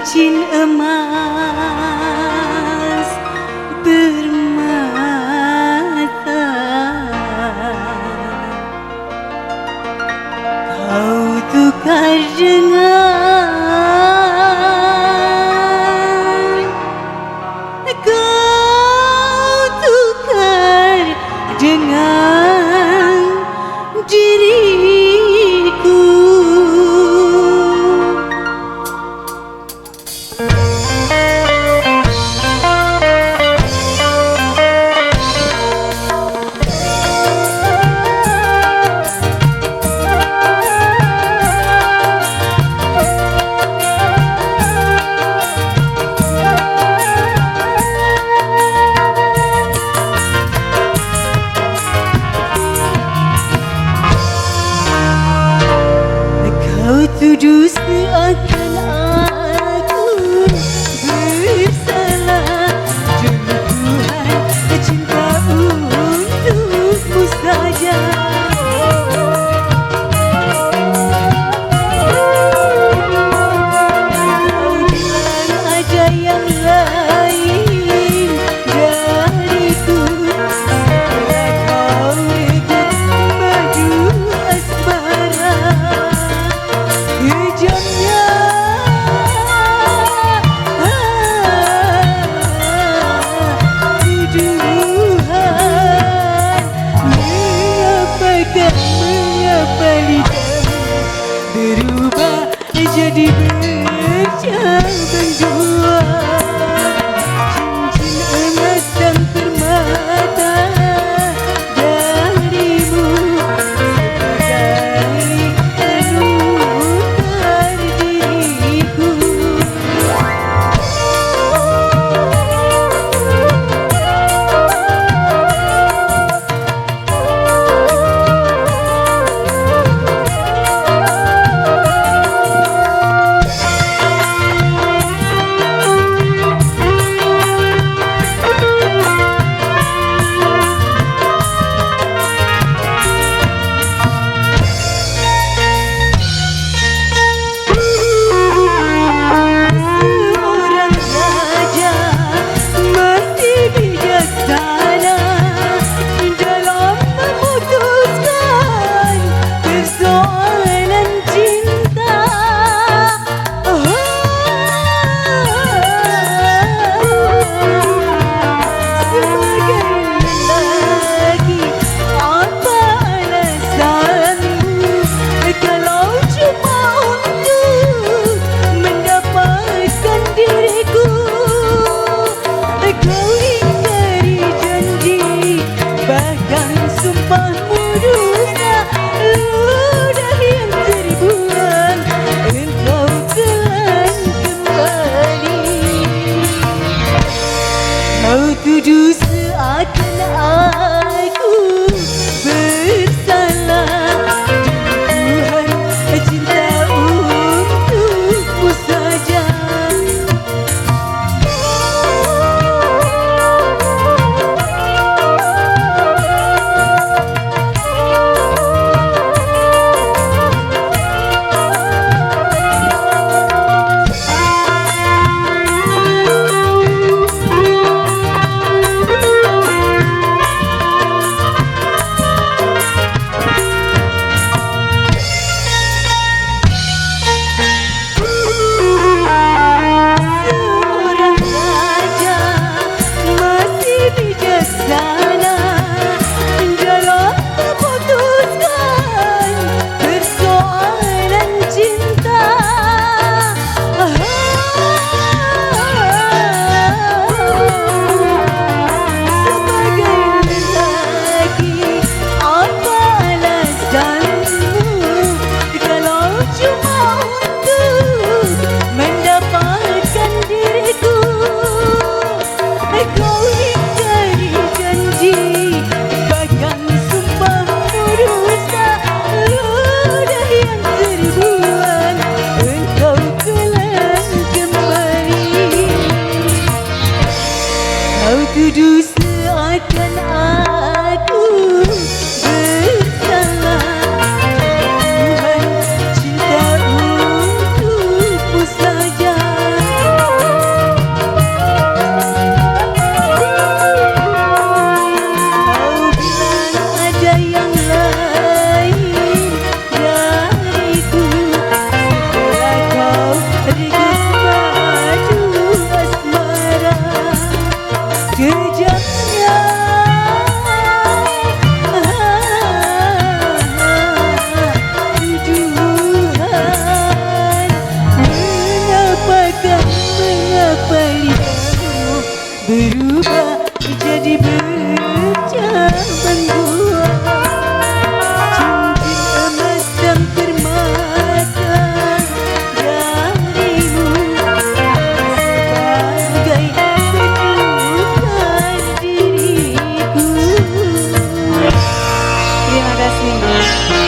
cincin emas permata, kau tukar dengan diriku. Tuduh seakan aku bersalah, demi Tuhan cinta untukmu saja. Kau bilang ada yang lain dariku, bila kau rebut madu asmara. Kejamnya tuduhan, mengapa lidahmu berubah jadi bercabang dua. Cincin emas dan permata darimu sebagai penukar diriku. yang lain dariku. Setelah kau regas madu asmara, kejamnya tuduhan. Mengapa lidahmu berubah jadi bercabang buah? Cincin emas dan permata darimu sebagai penuhan diriku. Terima kasih.